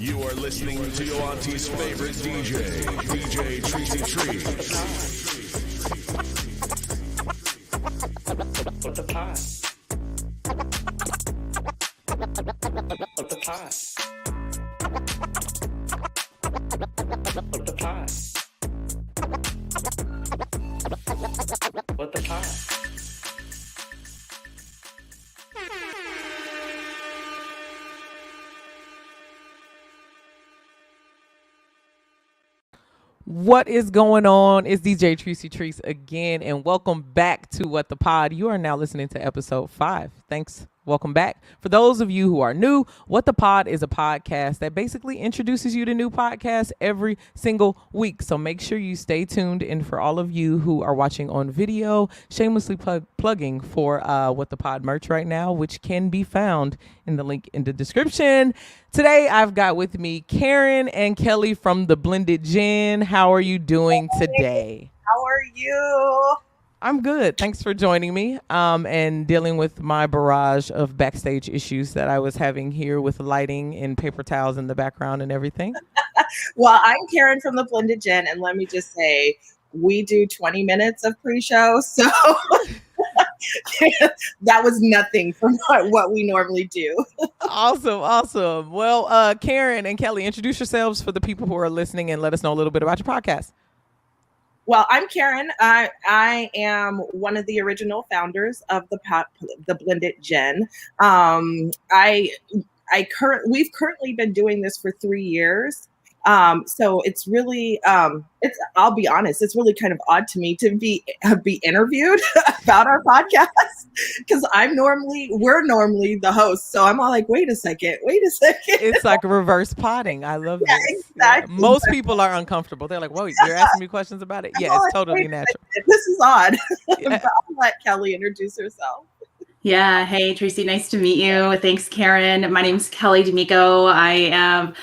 You are listening to your auntie's favorite DJ, DJ Tricey Trice. What the pod? What the pod? What the pod? What the pod? What is going on? It's DJ Tricey Trice again, and welcome back to What the Pod. You are now listening to episode 5. Thanks. Welcome back. For those of you who are new, What the Pod is a podcast that basically introduces you to new podcasts every single week. So make sure you stay tuned. And for all of you who are watching on video, shamelessly plugging for What the Pod merch right now, which can be found in the link in the description. Today, I've got with me Karen and Kelly from the Blended Gin. How are you doing today? How are you? I'm good. Thanks for joining me and dealing with my barrage of backstage issues that I was having here with lighting and paper towels in the background and everything. Well, I'm Karen from the Blended Gin, and let me just say, we do 20 minutes of pre-show, so that was nothing from what we normally do. Awesome. Well, Karen and Kelly, introduce yourselves for the people who are listening and let us know a little bit about your podcast. Well, I'm Karen. I am one of the original founders of the Blended Gin. We've currently been doing this for 3 years. So it's really, I'll be honest, it's really kind of odd to me to be interviewed about our podcast, because we're normally the host. So I'm all like, wait a second. It's like reverse potting. I love this. Exactly. Yeah. Most people are uncomfortable. They're like, whoa, you're asking me questions about it? Yeah, it's totally natural. This is odd. Yeah. But I'll let Kelly introduce herself. Yeah. Hey, Tricey. Nice to meet you. Thanks, Karen. My name's Kelly D'Amico. I am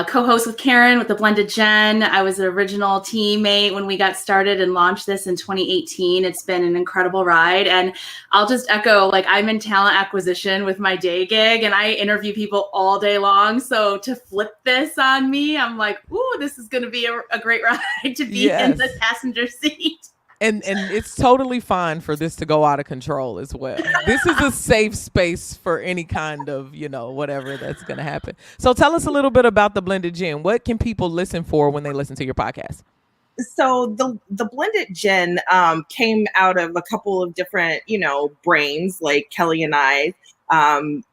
co-host with Karen with the Blended Gin. I was an original teammate when we got started and launched this in 2018. It's been an incredible ride. And I'll just echo, like, I'm in talent acquisition with my day gig and I interview people all day long. So to flip this on me, I'm like, ooh, this is going to be a great ride to be in the passenger seat. And it's totally fine for this to go out of control as well. This is a safe space for any kind of, whatever that's going to happen. So tell us a little bit about the Blended Gin. What can people listen for when they listen to your podcast? So the Blended Gin came out of a couple of different, brains, like Kelly and I.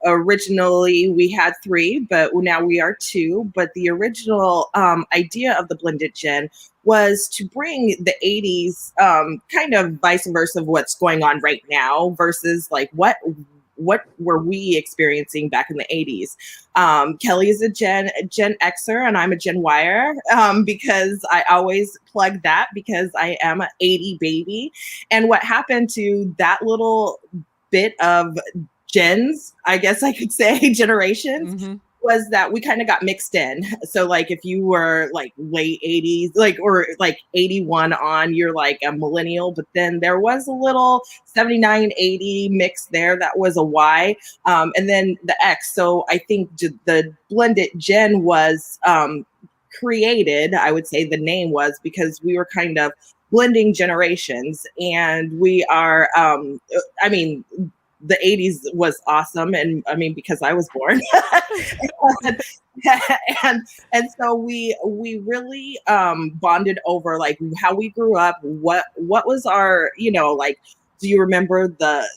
Originally we had 3, but now we are 2. But the original idea of the Blended Gin was to bring the 80s kind of vice versa of what's going on right now versus like what were we experiencing back in the 80s. Kelly is a Gen Xer and I'm a Gen Yer because I always plug that because I am an 80 baby. And what happened to that little bit of gens, I guess I could say generations, was that we kind of got mixed in. So like if you were like late 80s, or 81 on, you're like a millennial, but then there was a little 79, 80 mix there that was a Y, and then the X. So I think the Blended Gin was created, I would say the name was, because we were kind of blending generations, and we are, the 80s was awesome. And I mean, because I was born and so we really bonded over like how we grew up, what was our, do you remember the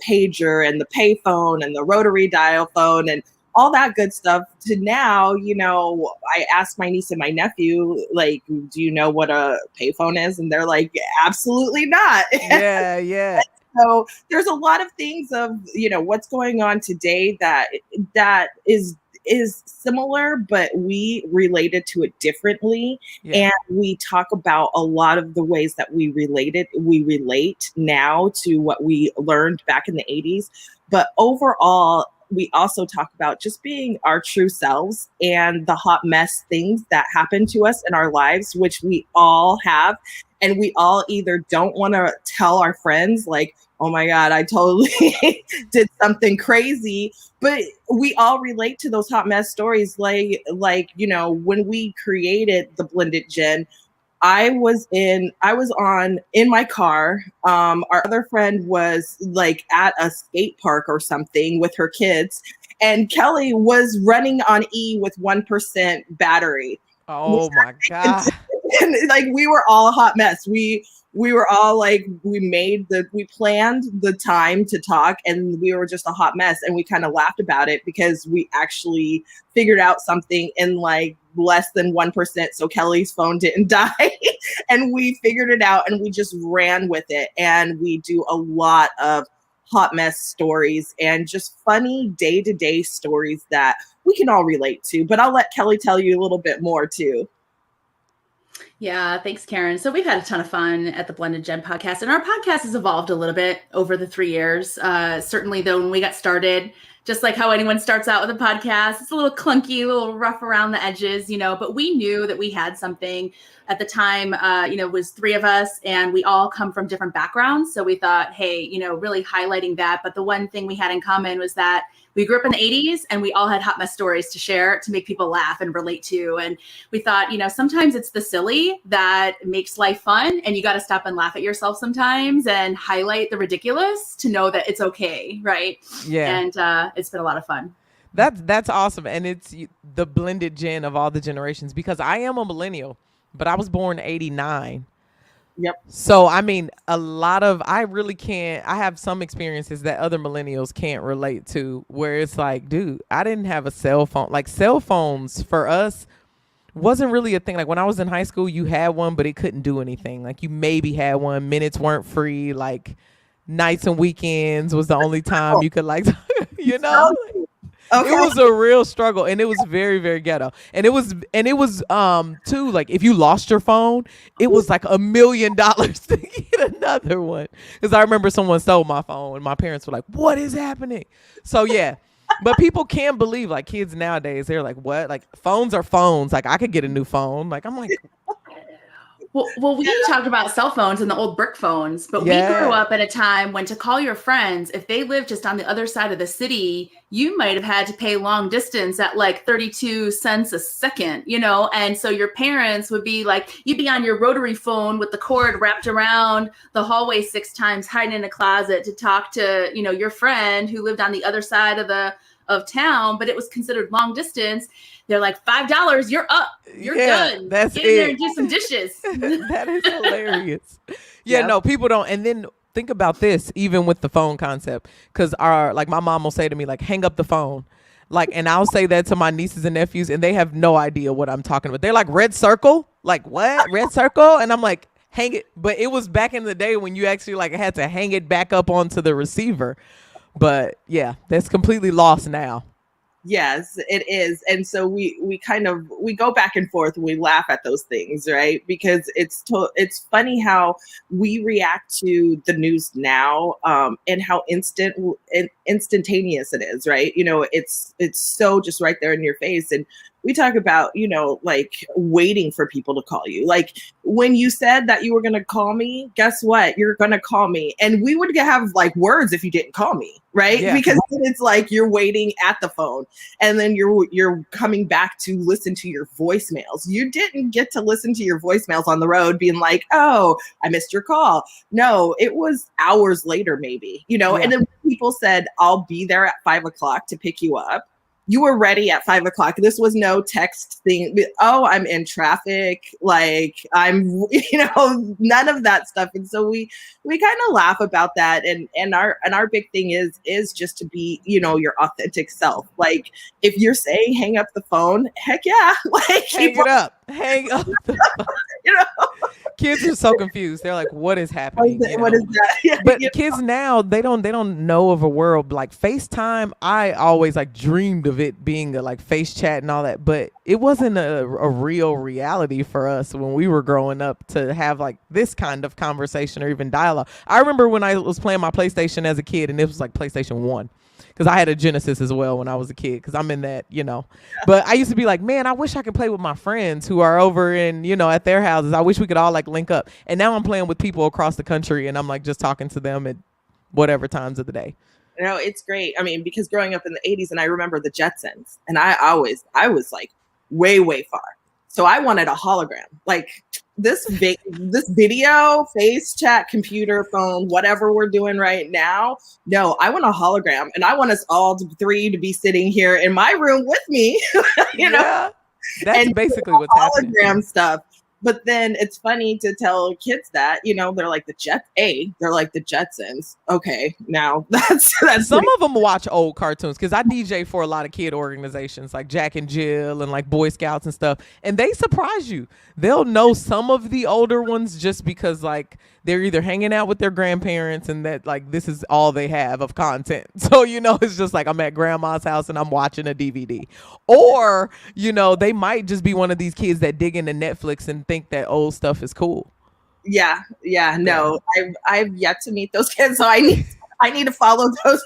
pager and the payphone and the rotary dial phone and all that good stuff, to now, I asked my niece and my nephew, like, do you know what a payphone is? And they're like, absolutely not. Yeah. So there's a lot of things of, what's going on today that is similar, but we related to it differently. Yeah. And we talk about a lot of the ways that we relate now to what we learned back in the 80s. But overall, we also talk about just being our true selves and the hot mess things that happen to us in our lives, which we all have. And we all either don't want to tell our friends, like, oh my God, I totally did something crazy. But we all relate to those hot mess stories. Like, you know, when we created the Blended Gen, I was in my car. Our other friend was like at a skate park or something with her kids, and Kelly was running on E with 1% battery. Oh my God. And like we were all a hot mess. We were all like, we planned the time to talk, and we were just a hot mess. And we kind of laughed about it because we actually figured out something in like less than 1%. So Kelly's phone didn't die. And we figured it out, and we just ran with it. And we do a lot of hot mess stories and just funny day-to-day stories that we can all relate to. But I'll let Kelly tell you a little bit more too. Yeah, thanks, Karen. So we've had a ton of fun at the Blended Gen podcast, and our podcast has evolved a little bit over the 3 years. Certainly, though, when we got started, just like how anyone starts out with a podcast, it's a little clunky, a little rough around the edges, you know, but we knew that we had something at the time, you know, it was 3 of us, and we all come from different backgrounds. So we thought, hey, you know, really highlighting that. But the one thing we had in common was that we grew up in the 80s, and we all had hot mess stories to share to make people laugh and relate to. And we thought, you know, sometimes it's the silly that makes life fun, and you got to stop and laugh at yourself sometimes and highlight the ridiculous to know that it's okay. Right. Yeah. And it's been a lot of fun. That's awesome. And it's the Blended Gen of all the generations, because I am a millennial, but I was born 89. Yep. So, I mean, I really can't, I have some experiences that other millennials can't relate to, where it's like, dude, I didn't have a cell phone. Like, cell phones for us wasn't really a thing. Like, when I was in high school, you had one, but it couldn't do anything. Like, you maybe had one, minutes weren't free, like nights and weekends was the only time you could, like, you know, okay. It was a real struggle, and it was very, very ghetto. And it was too, like, if you lost your phone, it was like $1 million to get another one. Because I remember someone stole my phone, and my parents were like, "What is happening?" So yeah, but people can't believe, like, kids nowadays, they're like, "What?" Like, phones are phones. Like, I could get a new phone. Like, I'm like. Well, we talked about cell phones and the old brick phones, but we grew up at a time when to call your friends, if they lived just on the other side of the city, you might have had to pay long distance at like 32 cents a second, you know? And so your parents would be like, you'd be on your rotary phone with the cord wrapped around the hallway 6 times, hiding in a closet to talk to, you know, your friend who lived on the other side of town, but it was considered long distance. They're like, $5, you're up, you're done. That's Get in there and do some dishes. That is hilarious. Yeah, no, people don't. And then think about this, even with the phone concept, because like, my mom will say to me, like, hang up the phone. Like, and I'll say that to my nieces and nephews, and they have no idea what I'm talking about. They're like, red circle? Like, what? Red circle? And I'm like, hang it. But it was back in the day when you actually, like, had to hang it back up onto the receiver. But yeah, that's completely lost now. Yes, it is. And so we go back and forth and we laugh at those things, right? Because it's funny how we react to the news now, and how instantaneous it is, right? You know, it's so just right there in your face. And we talk about, you know, like, waiting for people to call you. Like, when you said that you were going to call me, guess what? You're going to call me. And we would have like words if you didn't call me, right? Yeah. Because it's like you're waiting at the phone, and then you're coming back to listen to your voicemails. You didn't get to listen to your voicemails on the road being like, oh, I missed your call. No, it was hours later, maybe, you know. Yeah. And then people said, I'll be there at 5:00 to pick you up. You were ready at 5:00. This was no text thing. Oh, I'm in traffic. Like, I'm, you know, none of that stuff. And so we kind of laugh about that. And our big thing is just to be, you know, your authentic self. Like, if you're saying hang up the phone, heck yeah. Like, hang it up. Hang up the phone. You know? Kids are so confused. They're like, what is happening? What is that? Yeah, but kids now, they don't know of a world like FaceTime. I always like dreamed of it being a like face chat and all that, but it wasn't a real reality for us when we were growing up to have like this kind of conversation or even dialogue. I remember when I was playing my PlayStation as a kid, and it was like PlayStation 1. Because I had a Genesis as well when I was a kid, because I'm in that, you know. But I used to be like, man, I wish I could play with my friends who are over in, you know, at their houses. I wish we could all like link up. And now I'm playing with people across the country, and I'm like just talking to them. And whatever times of the day. No, it's great. I mean, because growing up in the 80s, and I remember the Jetsons, and I was like way, way far. So I wanted a hologram. Like this video, face chat, computer, phone, whatever we're doing right now. No, I want a hologram. And I want us all three to be sitting here in my room with me, you know? That's and basically what's happening. Hologram stuff. But then it's funny to tell kids that, you know, they're like they're like the Jetsons. Okay, now that's some of them watch old cartoons because I DJ for a lot of kid organizations like Jack and Jill and like Boy Scouts and stuff, and they surprise you. They'll know some of the older ones just because like they're either hanging out with their grandparents and that like this is all they have of content. So, you know, it's just like I'm at grandma's house and I'm watching a DVD. Or, you know, they might just be one of these kids that dig into Netflix and think that old stuff is cool. Yeah. No, I've yet to meet those kids, so I need to follow those.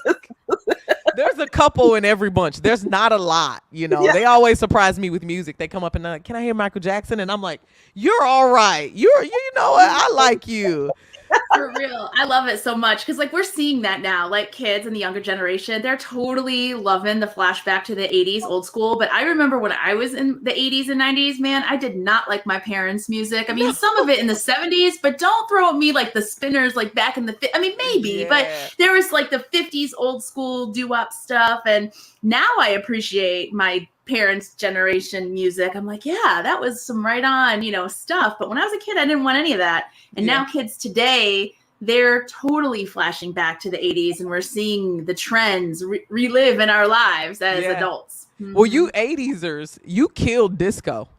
There's a couple in every bunch. There's not a lot, you know. Yeah. They always surprise me with music. They come up and they're like, "Can I hear Michael Jackson?" And I'm like, "You're all right. You know what? I like you." For real. I love it so much because like we're seeing that now, like kids and the younger generation, they're totally loving the flashback to the 80s old school. But I remember when I was in the 80s and 90s, man, I did not like my parents' music. I mean, some of it in the 70s, but don't throw at me like the Spinners like back in the, I mean, maybe, but there was like the 50s old school doo-wop stuff. And now I appreciate my parents' generation music. I'm like, yeah, that was some right on, you know, stuff. But when I was a kid, I didn't want any of that. And now kids today, they're totally flashing back to the 80s and we're seeing the trends relive in our lives as adults. Mm-hmm. Well, you 80sers, you killed disco.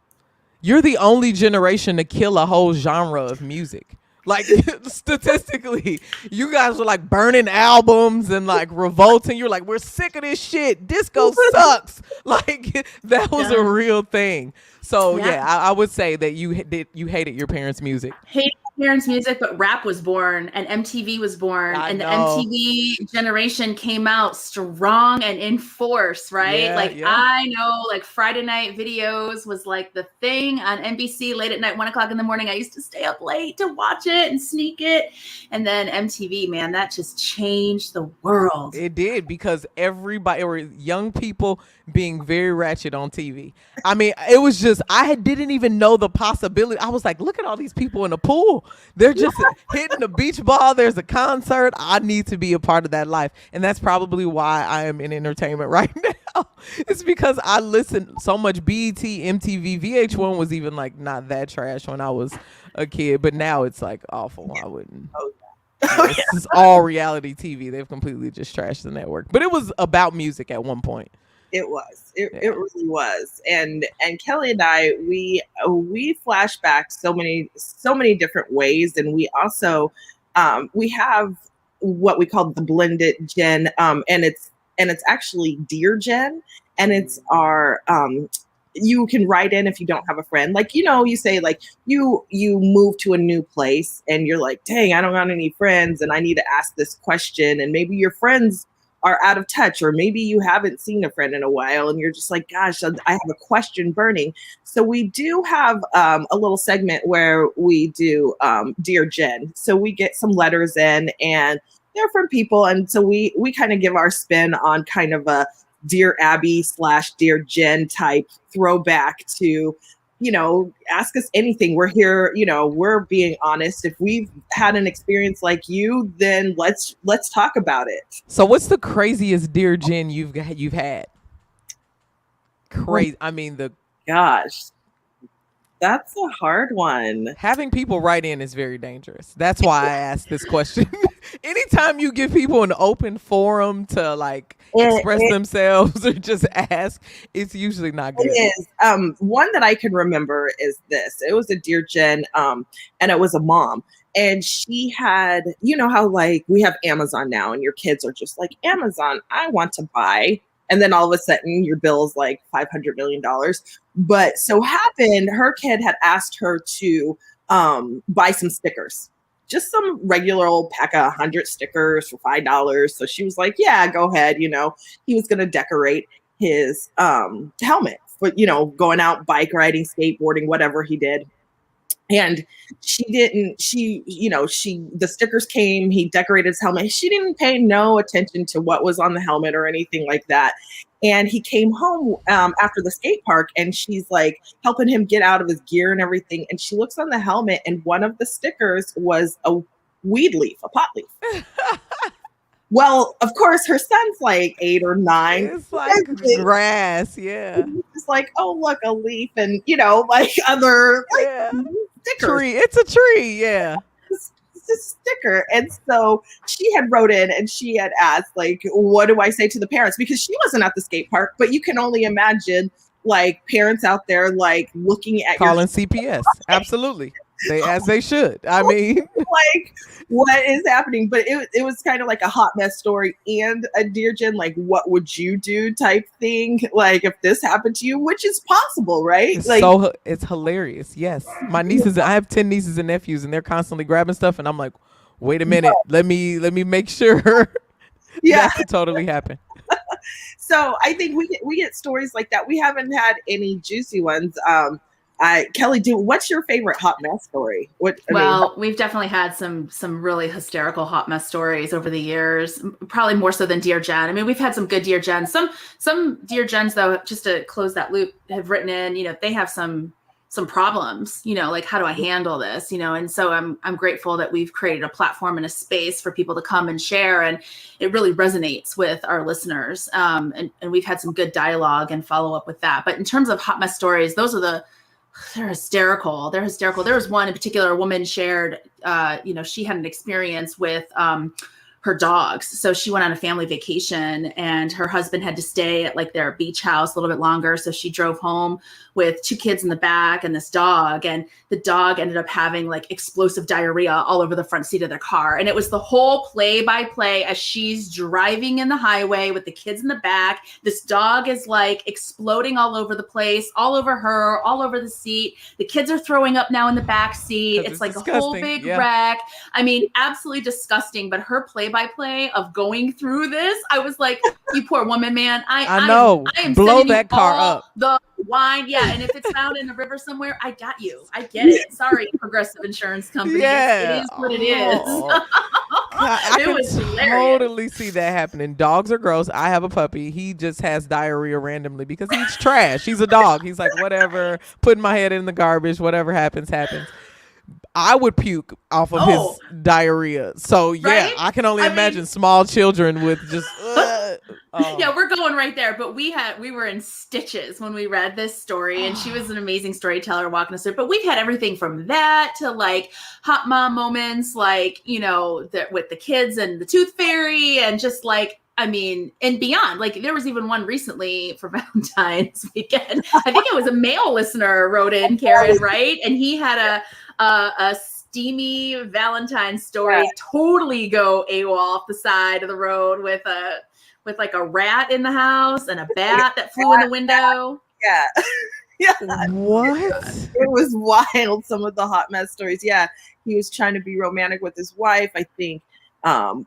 You're the only generation to kill a whole genre of music. Like statistically, you guys were like burning albums and like revolting. You're like, we're sick of this shit. Disco sucks. Like that was a real thing. So I would say that you hated your parents' music. Hated parents' music, but rap was born and MTV was born, and the MTV generation came out strong and in force, right? I know, like Friday night videos was like the thing on NBC late at night, 1 o'clock in the morning. I used to stay up late to watch it and sneak it, and then MTV, man, that just changed the world. It did, because everybody, or young people being very ratchet on TV. I mean, it was just, didn't even know the possibility. I was like, look at all these people in the pool. They're just hitting the beach ball. There's a concert. I need to be a part of that life. And that's probably why I am in entertainment right now. It's because I listen so much BET, MTV, VH1 was even like not that trash when I was a kid, but now it's like awful. I wouldn't. It's all reality TV. They've completely just trashed the network. But it was about music at one point. It was. It really was. And Kelly and I, we flash back so many different ways, and we also we have what we call the blended gen, and it's actually Dear Gen, and it's our you can write in if you don't have a friend. Like, you know, you say like you move to a new place and you're like, dang, I don't got any friends and I need to ask this question, and maybe your friends are out of touch, or maybe you haven't seen a friend in a while and you're just like, gosh, I have a question burning. So we do have a little segment where we do Dear Jen. So we get some letters in and they're from people. And so we kind of give our spin on kind of a Dear Abby / Dear Jen type throwback to, you know, ask us anything. We're here, you know, we're being honest. If we've had an experience like you, then let's talk about it. So what's the craziest Dear Jen you've had? Crazy. I mean, gosh, that's a hard one. Having people write in is very dangerous. That's why I asked this question. Anytime you give people an open forum to like express themselves or just ask, it's usually not good. It is. One that I can remember is this. It was a Dear Jen, and it was a mom. And she had, you know how like we have Amazon now and your kids are just like, Amazon, I want to buy. And then all of a sudden your bill is like $500 million. But so happened, her kid had asked her to buy some stickers. Just some regular old pack of 100 stickers for $5. So she was like, yeah, go ahead. You know, he was going to decorate his helmet for, you know, going out bike riding, skateboarding, whatever he did. And the stickers came, he decorated his helmet. She didn't pay no attention to what was on the helmet or anything like that. And he came home after the skate park, and she's like helping him get out of his gear and everything. And she looks on the helmet, and one of the stickers was a weed leaf, a pot leaf. Well, of course, her son's like 8 or 9. It's like grass, yeah. It's like, oh, look, a leaf, and like other stickers. Tree. It's a tree, yeah. It's a sticker. And so she had wrote in, and she had asked, like, what do I say to the parents? Because she wasn't at the skate park, but you can only imagine, like, parents out there, like, looking at calling CPS. Absolutely. They should. I mean, like, what is happening? But it was kind of like a hot mess story and a Dear Jen, like, what would you do type thing? Like, if this happened to you, which is possible, right? It's hilarious. Yes. My nieces, I have 10 nieces and nephews, and they're constantly grabbing stuff, and I'm like, wait a minute, let me make sure that could totally happen. So I think we get stories like that. We haven't had any juicy ones. Kelly, what's your favorite hot mess story? We've definitely had some really hysterical hot mess stories over the years, probably more so than Dear Jen. I mean, we've had some good Dear Jens. Some Dear Jens, though, just to close that loop, have written in, they have some problems, like, how do I handle this? And so I'm grateful that we've created a platform and a space for people to come and share, and it really resonates with our listeners. And we've had some good dialogue and follow up with that. But in terms of hot mess stories, they're hysterical. There was one in particular, a woman shared, she had an experience with her dogs. So she went on a family vacation, and her husband had to stay at like their beach house a little bit longer. So she drove home with 2 kids in the back and this dog, and the dog ended up having like explosive diarrhea all over the front seat of their car. And it was the whole play-by-play as she's driving in the highway with the kids in the back. This dog is like exploding all over the place, all over her, all over the seat. The kids are throwing up now in the back seat. It's like disgusting. A whole big wreck. I mean, absolutely disgusting. But her play-by-play of going through this, I was like, you poor woman, man. I know. I am blow that car up. The wine, yeah. And if it's found in the river somewhere, I got you. I get it. Sorry, Progressive Insurance Company. Yeah. It is what it is. I can totally see that happening. Dogs are gross. I have a puppy. He just has diarrhea randomly because he's trash. He's a dog. He's like, whatever, putting my head in the garbage, whatever happens, happens. I would puke off of his diarrhea. So yeah, I can only imagine small children with just. Yeah, we're going right there. But we were in stitches when we read this story, and she was an amazing storyteller walking us through. But we've had everything from that to like hot mom moments, like with the kids and the tooth fairy, and just like. I mean, and beyond, like there was even one recently for Valentine's weekend. I think it was a male listener wrote in, Karen, right? And he had a steamy Valentine's story, totally go AWOL off the side of the road with like a rat in the house and a bat that flew in the window. Yeah. Yeah. What? It was wild. Some of the hot mess stories. Yeah. He was trying to be romantic with his wife, I think.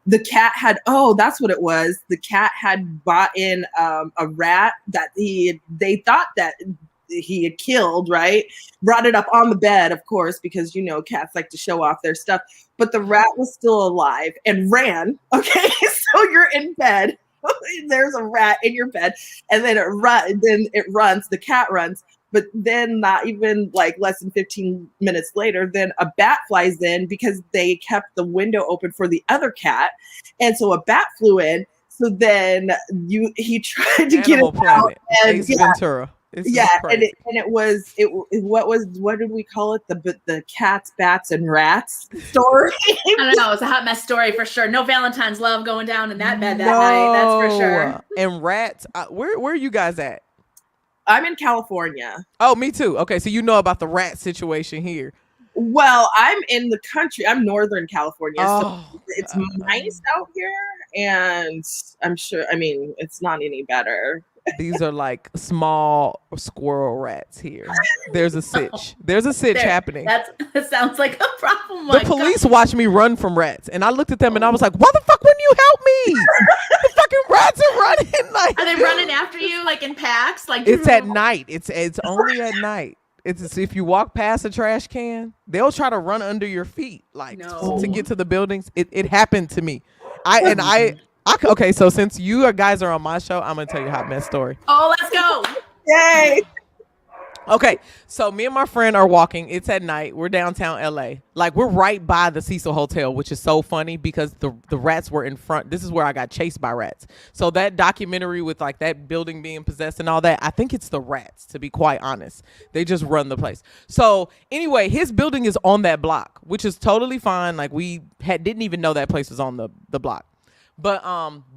The cat had, that's what it was. The cat had bought in a rat that they thought that he had killed, right? Brought it up on the bed, of course, because, cats like to show off their stuff. But the rat was still alive and ran. Okay, so you're in bed. There's a rat in your bed. And then it runs, the cat runs. But then not even like less than 15 minutes later, then a bat flies in because they kept the window open for the other cat. And so a bat flew in. So then he tried to get it out. And, Ace Ventura. And what did we call it? The cats, bats, and rats story. I don't know. It's a hot mess story for sure. No Valentine's love going down in that bed that night. That's for sure. And rats. Where are you guys at? I'm in California. Oh, me too. Okay, so you know about the rat situation here. Well, I'm in the country. I'm Northern California, so it's nice out here, and I'm sure. I mean, it's not any better. These are like small squirrel rats here. There's a sitch. There's a sitch happening. That sounds like a problem. The police watched me run from rats, and I looked at them and I was like, "Why the fuck wouldn't you help me? The fucking rats are running." Like, are they running after you like in packs? Like it's at night. It's only at night. It's if you walk past a trash can, they'll try to run under your feet, like No. to get to the buildings. It happened to me. Okay, so since you guys are on my show, I'm gonna tell you a hot mess story. Oh, let's go. Yay! Okay, so me and my friend are walking. It's at night. We're downtown LA. Like, we're right by the Cecil Hotel, which is so funny because the rats were in front. This is where I got chased by rats. So that documentary with like that building being possessed and all that, I think it's the rats, to be quite honest. They just run the place. So anyway, his building is on that block, which is totally fine. Like, we didn't even know that place was on the block. But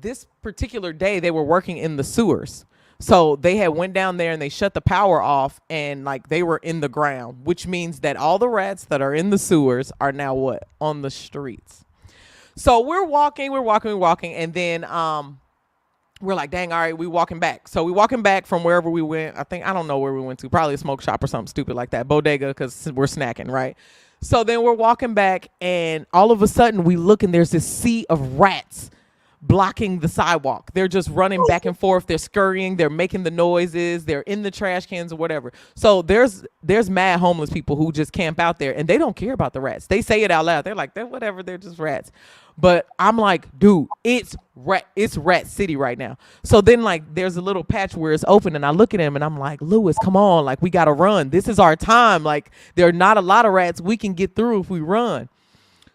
this particular day, they were working in the sewers. So they had went down there and they shut the power off, and like they were in the ground, which means that all the rats that are in the sewers are now what? On the streets. So we're walking, and then we're like, dang, all right, we walking back. So we walking back from wherever we went. I don't know where we went to, probably a smoke shop or something stupid like that, bodega, because we're snacking, right? So then we're walking back, and all of a sudden we look and there's this sea of rats blocking the sidewalk. They're just running back and forth. They're scurrying. They're making the noises. They're in the trash cans or whatever. So there's mad homeless people who just camp out there, and they don't care about the rats. They say it out loud. They're like, they're whatever. They're just rats. But I'm like, dude, it's rat city right now. So then like there's a little patch where it's open, and I look at him and I'm like, Lewis, come on. Like, we got to run. This is our time. Like, there are not a lot of rats we can get through if we run.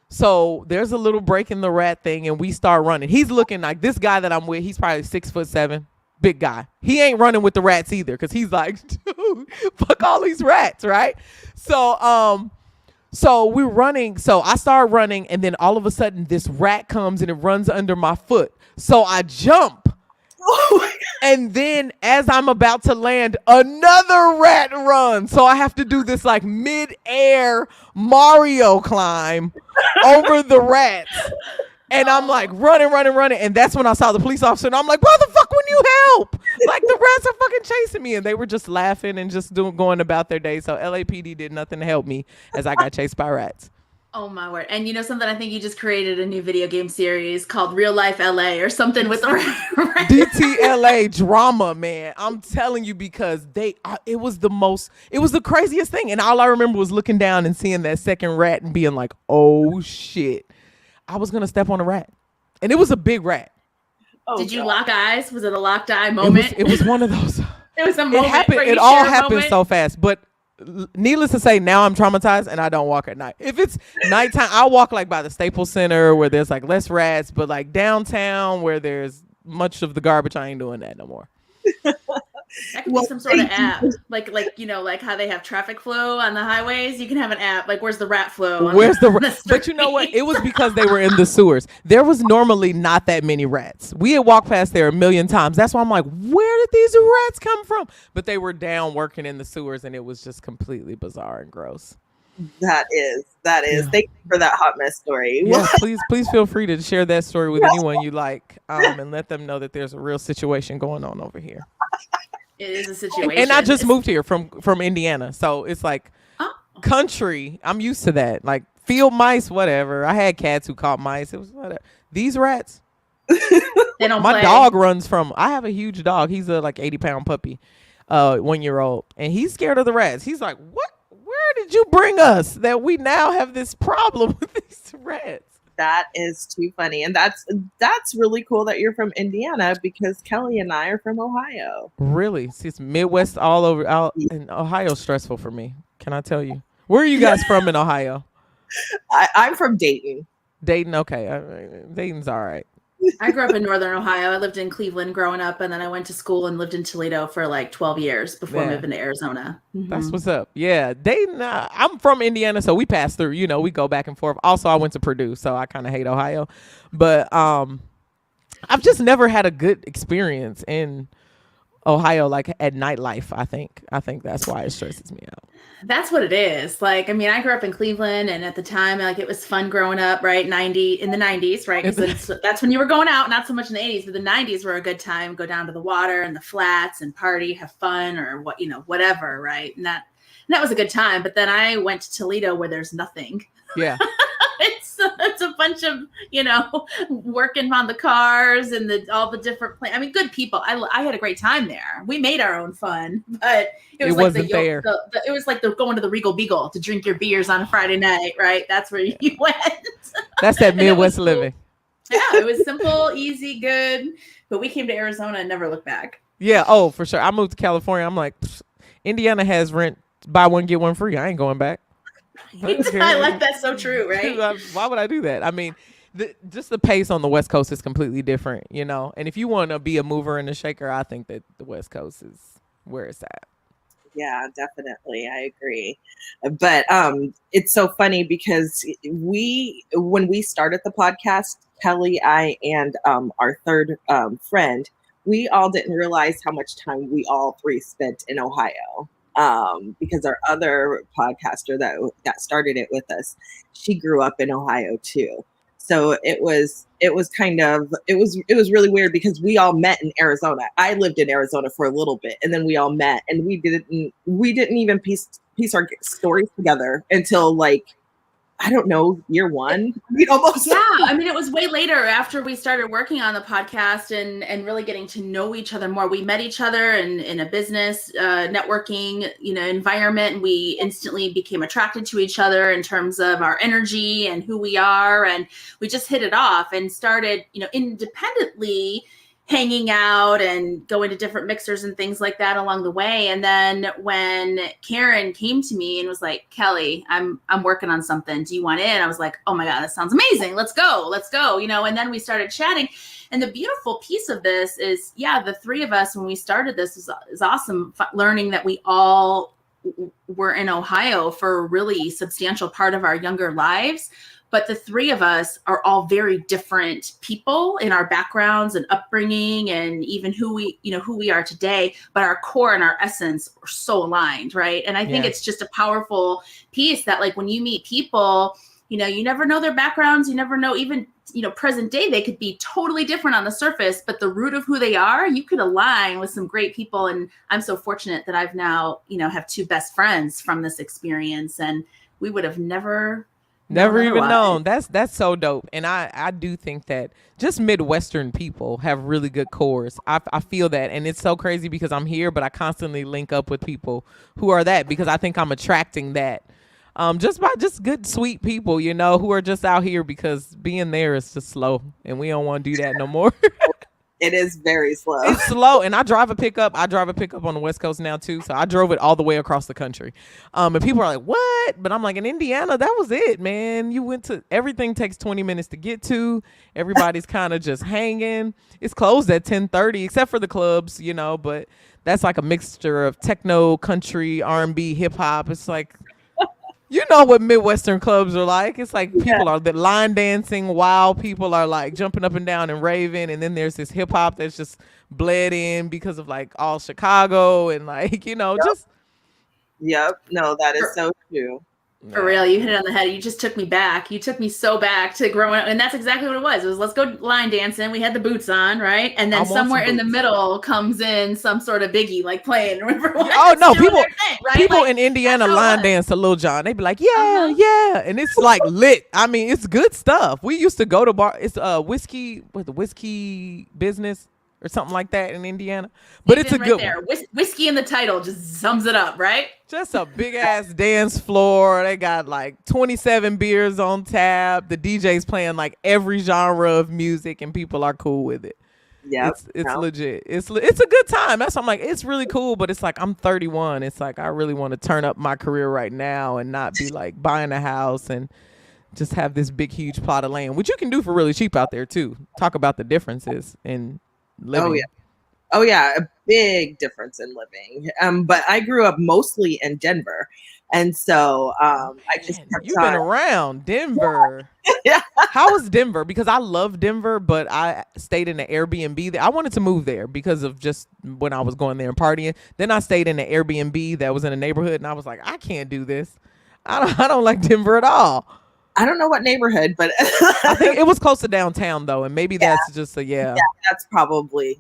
So there's a little break in the rat thing, and we start running. He's looking like this guy that I'm with. He's probably 6'7", big guy. He ain't running with the rats either, because he's like, dude, fuck all these rats, right? So we're running. So I start running, and then all of a sudden this rat comes and it runs under my foot. So I jump. And then as I'm about to land, another rat runs. So I have to do this like mid-air Mario climb over the rats. And I'm like running. And that's when I saw the police officer, and I'm like, why the fuck wouldn't you help? Like, the rats are fucking chasing me. And they were just laughing and just going about their day. So LAPD did nothing to help me as I got chased by rats. Oh my word. And you know something? I think you just created a new video game series called Real Life LA or something with the DTLA drama, man. I'm telling you, because it was the craziest thing. And all I remember was looking down and seeing that second rat and being like, oh shit, I was going to step on a rat. And it was a big rat. Oh, Did you lock eyes? Was it a locked eye moment? It was one of those. It was a moment. It all happened so fast. But needless to say, now I'm traumatized and I don't walk at night. If it's nighttime, I walk like by the Staples Center where there's like less rats, but like downtown where there's much of the garbage, I ain't doing that no more. That could be some sort of app, like you know, like how they have traffic flow on the highways. You can have an app like, where's the rat flow? But you know what? It was because they were in the sewers. There was normally not that many rats. We had walked past there a million times. That's why I'm like, where did these rats come from? But they were down working in the sewers, and it was just completely bizarre and gross. That is. Yeah. Thank you for that hot mess story. Yeah, please feel free to share that story with anyone you like, and let them know that there's a real situation going on over here. It is a situation. And I just moved here from Indiana, so it's like country. I'm used to that. Like field mice, whatever. I had cats who caught mice. It was whatever. These rats. They don't My play. dog runs from. I have a huge dog. He's a like 80-pound puppy, 1 year old, and he's scared of the rats. He's like, what? Where did you bring us that we now have this problem with these rats? That is too funny. And that's really cool that you're from Indiana, because Kelly and I are from Ohio. Really? See, it's Midwest all over. And Ohio's stressful for me. Can I tell you? Where are you guys from in Ohio? I'm from Dayton. Dayton, okay. Dayton's all right. I grew up in Northern Ohio. I lived in Cleveland growing up, and then I went to school and lived in Toledo for like 12 years before moving to Arizona. Mm-hmm. That's what's up. Yeah, Dayton. I'm from Indiana, so we pass through. You know, we go back and forth. Also, I went to Purdue, so I kind of hate Ohio. But I've just never had a good experience in Ohio, like at nightlife. I think that's why it stresses me out. That's what it is. Like, I mean, I grew up in Cleveland, and at the time, like, it was fun growing up, right? In the 90s, right? Because that's when you were going out, not so much in the 80s, but the 90s were a good time. Go down to the water and the flats and party, have fun, or what, you know, whatever, right? And that was a good time. But then I went to Toledo, where there's nothing. Yeah. It's it's a bunch of, working on the cars and all the different I mean, good people. I had a great time there. We made our own fun, but it wasn't fair. It was like going to the Regal Beagle to drink your beers on a Friday night, right? That's where you went. That's that Midwest living. Yeah, it was simple, easy, good. But we came to Arizona and never looked back. Yeah. Oh, for sure. I moved to California. I'm like, Indiana has rent, buy one, get one free. I ain't going back. I like that. So true, right? Why would I do that? I mean, just the pace on the West Coast is completely different, And if you want to be a mover and a shaker, I think that the West Coast is where it's at. Yeah, definitely. I agree. But it's so funny because when we started the podcast, Kelly, I, and our third friend, we all didn't realize how much time we all three spent in Ohio. Because our other podcaster that started it with us, she grew up in Ohio too. So it was really weird because we all met in Arizona. I lived in Arizona for a little bit, and then we all met, and we didn't even piece our stories together until like, I don't know, year one. Almost. Yeah, I mean, it was way later after we started working on the podcast and really getting to know each other more. We met each other in a business networking, environment, and we instantly became attracted to each other in terms of our energy and who we are, and we just hit it off and started, independently hanging out and going to different mixers and things like that along the way. And then when Karen came to me and was like, Kelly, I'm working on something. Do you want in? I was like, oh my God, that sounds amazing. Let's go. And then we started chatting. And the beautiful piece of this is, the three of us, when we started this, is awesome. Learning that we all were in Ohio for a really substantial part of our younger lives. But the three of us are all very different people in our backgrounds and upbringing and even who we are today. But our core and our essence are so aligned, right? And I think it's just a powerful piece that, like, when you meet people, you never know their backgrounds. You never know, even, present day, they could be totally different on the surface, but the root of who they are, you could align with some great people. And I'm so fortunate that I've now, have two best friends from this experience, and we would have never even known. That's so dope. And I do think that just Midwestern people have really good cores. I feel that. And it's so crazy because I'm here, but I constantly link up with people who are that, because I think I'm attracting that. Just by good, sweet people, who are just out here because being there is just slow, and we don't want to do that no more. It is very slow. It's slow. And I drive a pickup on the West Coast now too. So I drove it all the way across the country. And people are like, what? But I'm like, in Indiana, that was it, man. Everything takes 20 minutes to get to. Everybody's kind of just hanging. It's closed at 10:30, except for the clubs, but that's like a mixture of techno, country, R&B, hip hop. It's like, you know what Midwestern clubs are like. It's like people are line dancing while people are like jumping up and down and raving. And then there's this hip hop that's just bled in because of like all Chicago and like, just. Yep. No, that is so true. For real, you hit it on the head. You just took me back. You took me so back to growing up. And that's exactly what it was. It was, let's go line dancing. We had the boots on, right? And then somewhere in the middle comes in some sort of Biggie, like playing. Remember when people in Indiana line dance to Lil Jon. They be like, yeah. And it's like lit. I mean, it's good stuff. We used to go to bar. It's whiskey business or something like that in Indiana. But it's a good one. Whiskey in the title just sums it up, right? Just a big ass dance floor. They got like 27 beers on tap. The DJ's playing like every genre of music, and people are cool with it. Yeah, it's legit. It's a good time. That's why I'm like, it's really cool. But it's like, I'm 31. It's like, I really want to turn up my career right now and not be like buying a house and just have this big huge plot of land, which you can do for really cheap out there too. Talk about the differences in living. Oh yeah, a big difference in living. But I grew up mostly in Denver, and so I just you've been around Denver. Yeah. How was Denver? Because I love Denver, but I stayed in an Airbnb there. I wanted to move there because of just when I was going there and partying. Then I stayed in an Airbnb that was in a neighborhood, and I was like, I can't do this. I don't like Denver at all. I don't know what neighborhood, but I think it was close to downtown though, and maybe that's just that's probably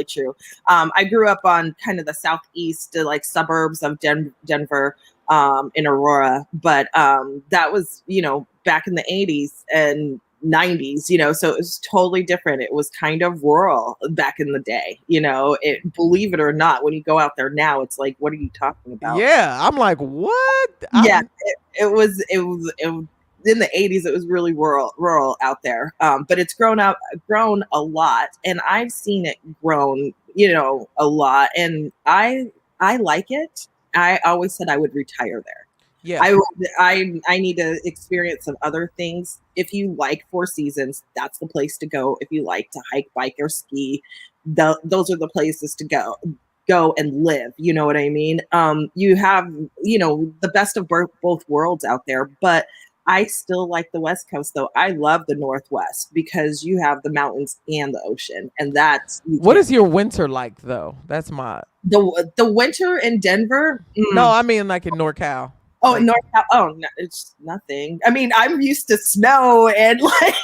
true. I grew up on kind of the southeast, like suburbs of Denver, in Aurora, but that was back in the 80s and 90s, you know, so it was totally different. It was kind of rural back in the day, you know, believe it or not, when you go out there now, it's like, what are you talking about? Yeah, I'm like, what? Yeah, it was in the 80s. It was really rural out there, but it's grown a lot, and I've seen it grown, you know, a lot, and I like it. I always said I would retire there. Yeah. I need to experience some other things. If you like Four Seasons, that's the place to go. If you like to hike, bike, or ski, those are the places to go and live. You know what I mean? You have, you know, the best of both worlds out there, but I still like the West Coast, though. I love the Northwest because you have the mountains and the ocean, and that's what is your winter like, though? That's my the winter in Denver. No, I mean like in NorCal. Oh, like, no, it's nothing. I mean, I'm used to snow and like.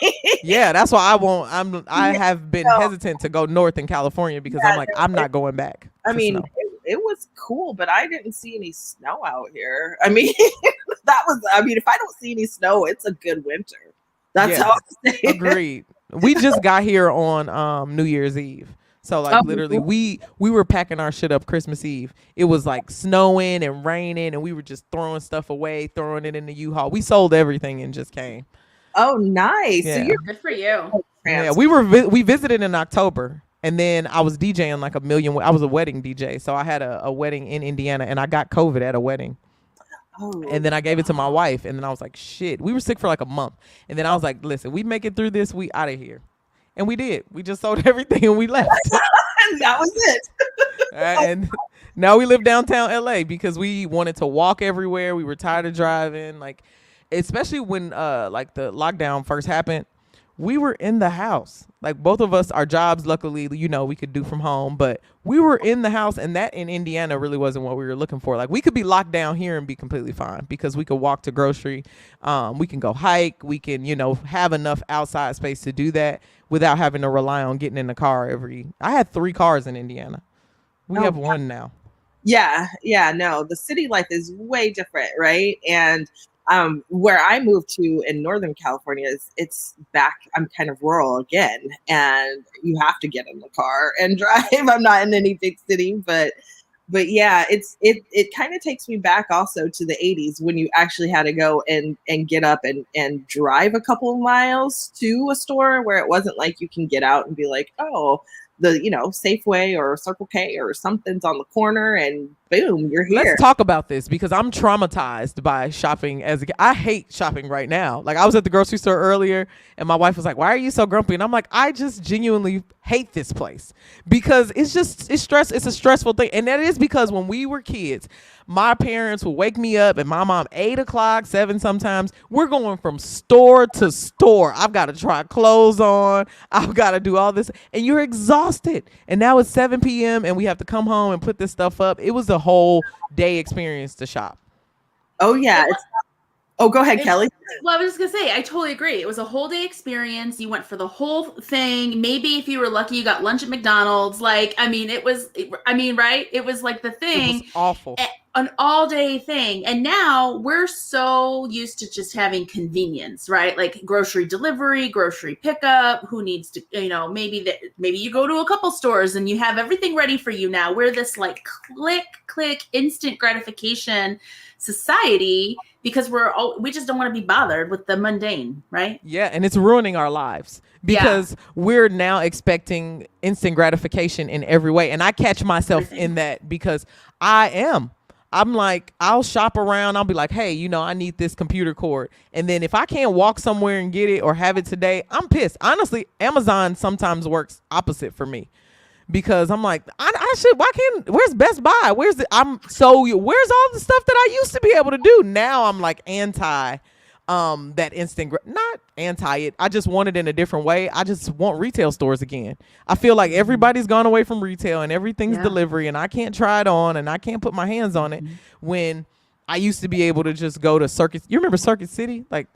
Yeah, that's why I have been hesitant to go north in California because I'm like, I'm not going back. I mean, it was cool, but I didn't see any snow out here. I mean, if I don't see any snow, it's a good winter. That's how I say. Agreed. We just got here on New Year's Eve. So like literally we were packing our shit up Christmas Eve. It was like snowing and raining and we were just throwing stuff away, throwing it in the U-Haul. We sold everything and just came. Oh, nice. Yeah. So you're good for you. Yeah, we visited in October and then I was DJing like I was a wedding DJ. So I had a wedding in Indiana and I got COVID at a wedding. Oh. And then I gave it to my wife and then I was like, shit, we were sick for like a month. And then I was like, listen, we make it through this, we out of here. And we did. We just sold everything and we left. And that was it. And now we live downtown LA because we wanted to walk everywhere. We were tired of driving. Like, especially when like the lockdown first happened, we were in the house. Like both of us, our jobs, luckily, you know, we could do from home, but we were in the house, and that in Indiana really wasn't what we were looking for. Like we could be locked down here and be completely fine because we could walk to grocery. We can go hike. We can, you know, have enough outside space to do that without having to rely on getting in the car I had 3 cars in Indiana. We have 1 now. Yeah. No, the city life is way different, right? And where I moved to in Northern California it's back. I'm kind of rural again, and you have to get in the car and drive. I'm not in any big city, but yeah, it kind of takes me back also to the 80s when you actually had to go and get up and drive a couple of miles to a store where it wasn't like you can get out and be like, oh, the, you know, Safeway or Circle K or something's on the corner and boom, you're here. Let's talk about this because I'm traumatized by shopping I hate shopping right now. Like I was at the grocery store earlier and my wife was like, why are you so grumpy? And I'm like, I just genuinely hate this place because it's a stressful thing. And that is because when we were kids, my parents would wake me up and my mom 8 o'clock, 7 sometimes. We're going from store to store. I've got to try clothes on. I've got to do all this. And you're exhausted. And now it's 7 p.m. and we have to come home and put this stuff up. It was a whole day experience to shop. Oh, yeah. Go ahead, Kelly. Well, I was just going to say, I totally agree. It was a whole day experience. You went for the whole thing. Maybe if you were lucky, you got lunch at McDonald's. Like, I mean, right? It was like the thing. It was awful. An all day thing. And now we're so used to just having convenience, right? Like grocery delivery, grocery pickup. Who needs to, you know, maybe you go to a couple stores and you have everything ready for you now. We're this like click, instant gratification society because we just don't want to be bothered with the mundane, right? Yeah, and it's ruining our lives because we're now expecting instant gratification in every way. And I catch myself in that because I'm like, I'll shop around. I'll be like, hey, you know, I need this computer cord. And then if I can't walk somewhere and get it or have it today, I'm pissed. Honestly, Amazon sometimes works opposite for me because I'm like, where's Best Buy? Where's all the stuff that I used to be able to do? Now I'm like anti that instant, not anti it. I just want it in a different way. I just want retail stores again. I feel like everybody's gone away from retail and everything's delivery and I can't try it on and I can't put my hands on it when I used to be able to just go to Circuit. You remember Circuit City? Like,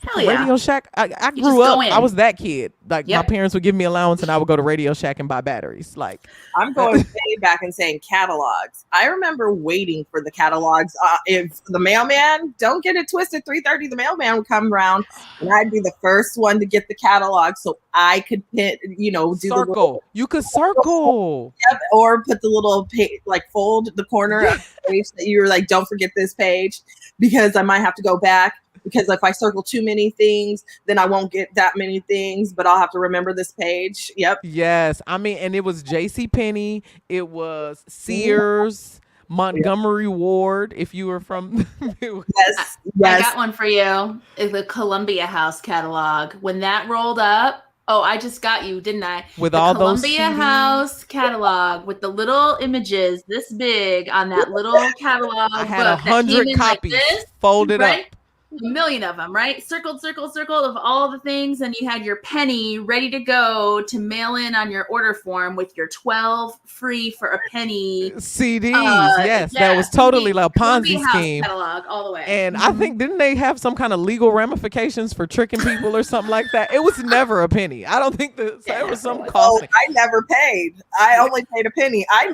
Hell yeah. Radio Shack. I You grew just go up. in. I was that kid. Like Yep. my parents would give me allowance, and I would go to Radio Shack and buy batteries. Like I'm going way back and saying catalogs. I remember waiting for the catalogs. If the mailman, don't get it twisted, 3:30, the mailman would come around, and I'd be the first one to get the catalog, so I could put, do the circle. little, You could circle. or put the little page, like fold the corner of the page that you were like, don't forget this page, because I might have to go back. Because if I circle too many things, then I won't get that many things, but I'll have to remember this page. Yep. Yes. I mean, and it was JCPenney. It was Sears, Montgomery Ward, if you were from. Yes. I got one for you. It's the Columbia House catalog. When that rolled up, I just got you, didn't I? With the all Columbia those CDs? House catalog with the little images this big on that little catalog. I had book that 100 came in like copies this, folded right? up. A million of them, right? Circled of all the things, and you had your penny ready to go to mail in on your order form with your 12 free for a penny CDs. Yeah, that was totally like a Columbia Ponzi House scheme. catalog all the way. And I think, didn't they have some kind of legal ramifications for tricking people or something like that? It was never a penny. I don't think there was some cost. I never paid. I only paid a penny. I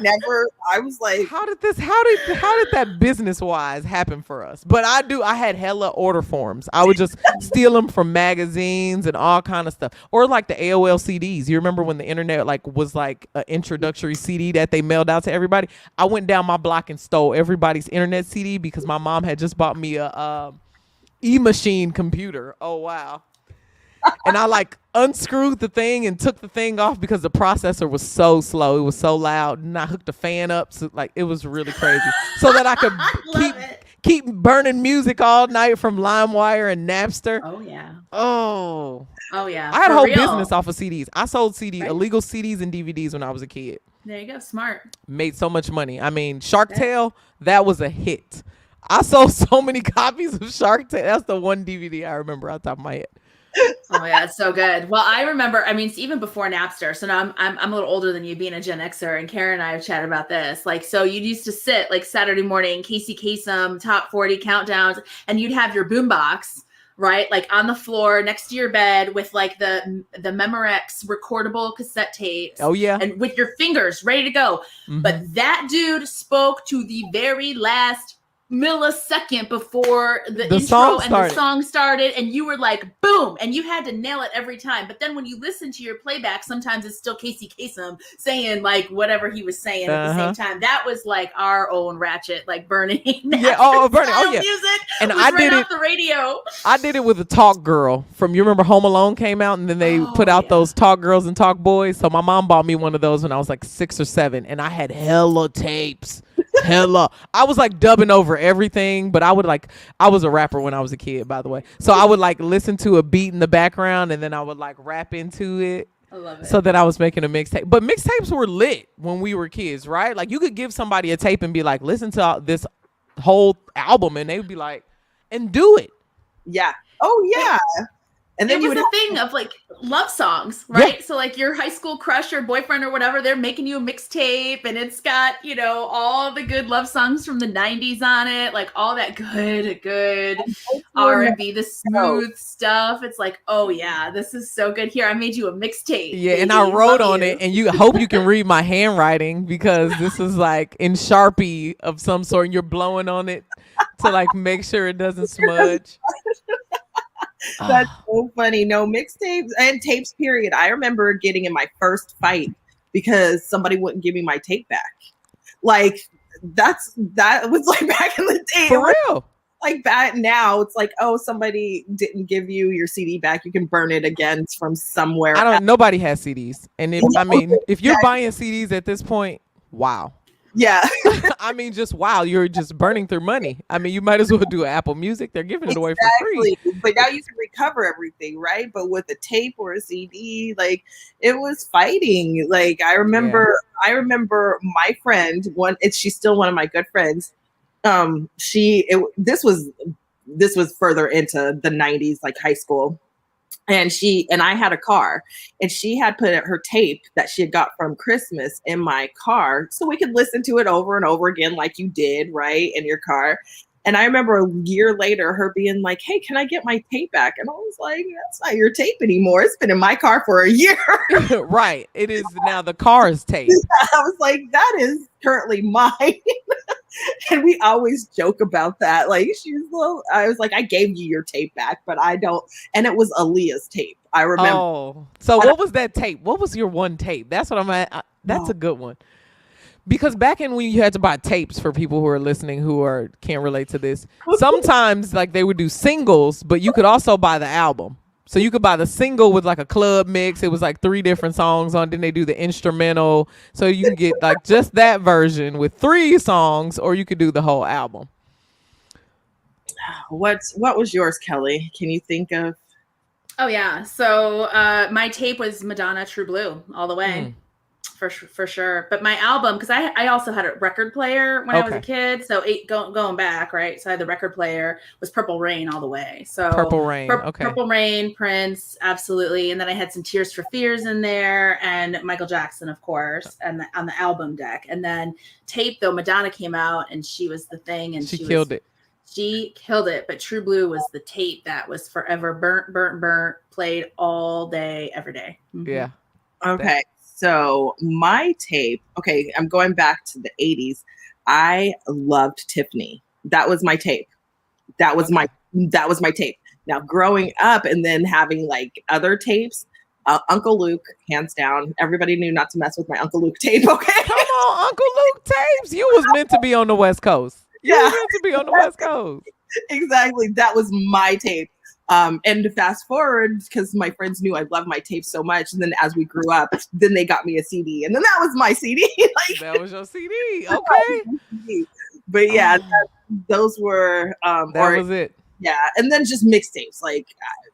was like, How did that business wise happen for us? But I had hella order forms. I would just steal them from magazines and all kind of stuff. Or like the AOL CDs. You remember when the internet was like an introductory CD that they mailed out to everybody? I went down my block and stole everybody's internet CD because my mom had just bought me a e-machine computer. Oh wow. And I like unscrewed the thing and took the thing off because the processor was so slow. It was so loud. And I hooked the fan up. So like it was really crazy. So that I could keep burning music all night from LimeWire and Napster. Oh yeah. Oh yeah. I had For a whole real. business off of CDs. I sold Right. illegal CDs and DVDs when I was a kid. There you go. Smart. Made so much money. I mean, Shark Tale, that was a hit. I sold so many copies of Shark Tale. That's the one DVD I remember off the top of my head. Oh yeah, it's so good. Well, I remember. I mean, it's even before Napster. So now I'm a little older than you, being a Gen Xer, and Karen and I have chatted about this. Like, so you used to sit like Saturday morning, Casey Kasem top 40 countdowns, and you'd have your boombox, right, like on the floor next to your bed with like the Memorex recordable cassette tapes. Oh yeah, and with your fingers ready to go. Mhm. But that dude spoke to the very last millisecond before the intro song and the song started, and you were like boom, and you had to nail it every time. But then when you listen to your playback, sometimes it's still Casey Kasem saying like whatever he was saying at the same time. That was like our own ratchet, like burning burning. Oh yeah, music. And was I right did off it. the radio. I did it with a Talk Girl from, you remember Home Alone came out and then they put out those Talk Girls and Talk Boys. So my mom bought me one of those when I was like 6 or 7, and I had hella tapes. I was like dubbing over everything, but I was a rapper when I was a kid, by the way. So I would like listen to a beat in the background and then I would like rap into it. I love it. So that I was making a mixtape. But mixtapes were lit when we were kids, right? Like you could give somebody a tape and be like, listen to this whole album, and they would be like, and do it. Yeah. Oh yeah. And then it was a thing of like love songs, right? Yeah. So like your high school crush or boyfriend or whatever, they're making you a mixtape, and it's got, all the good love songs from the 90s on it, like all that good R&B, the smooth stuff. It's like, oh yeah, this is so good. Here, I made you a mixtape. Yeah, and I wrote on it, and you hope you can read my handwriting because this is like in Sharpie of some sort, and you're blowing on it to like make sure it doesn't smudge. That's so funny. No, mixtapes and tapes, period. I remember getting in my first fight because somebody wouldn't give me my tape back. Like that was like back in the day. For real. Like back now, it's like, oh, somebody didn't give you your CD back. You can burn it again from somewhere. Nobody has CDs. And if you're buying CDs at this point, wow. Yeah. I mean, just wow, you're just burning through money. I mean, you might as well do Apple Music. They're giving it away for free. But now you can recover everything, right? But with a tape or a CD, like it was fighting. Like I remember my friend, she's still one of my good friends. This was further into the 90s, like high school. And I had a car, and she had put her tape that she had got from Christmas in my car so we could listen to it over and over again like you did, right, in your car. And I remember a year later her being like, hey, can I get my tape back? And I was like, that's not your tape anymore. It's been in my car for a year. Right. It is now the car's tape. I was like, that is currently mine. And we always joke about that. Like, I was like, I gave you your tape back, but I don't. And it was Aaliyah's tape. I remember. Oh, so what was that tape? What was your one tape? That's what I'm at. That's a good one. Because back in when you had to buy tapes, for people who are listening who can't relate to this, sometimes like they would do singles, but you could also buy the album. So you could buy the single with like a club mix. It was like 3 different songs on. Then they do the instrumental. So you can get like just that version with 3 songs, or you could do the whole album. What was yours, Kelly? Can you think of? Oh yeah. So my tape was Madonna True Blue all the way. For sure. But my album, because I also had a record player when I was a kid. So going back, right? So I had the record player, was Purple Rain all the way. So Purple Rain. Purple Rain, Prince, absolutely. And then I had some Tears for Fears in there, and Michael Jackson, of course, and on the album deck. And then tape, though, Madonna came out and she was the thing, and she killed it. She killed it. But True Blue was the tape that was forever burnt, played all day, every day. Mm-hmm. Yeah. Okay. So my tape, okay, I'm going back to the 80s. I loved Tiffany. That was my tape. That was my tape. Now growing up and then having like other tapes, Uncle Luke, hands down. Everybody knew not to mess with my Uncle Luke tape, okay? Come on, Uncle Luke tapes. You was meant to be on the West Coast. You was meant to be on the West Coast. Exactly. That was my tape. And to fast forward, because my friends knew I loved my tape so much. And then as we grew up, then they got me a CD. And then that was my CD. Like, that was your CD. Okay. But yeah, those were... that was it. Yeah. And then just mixtapes. Like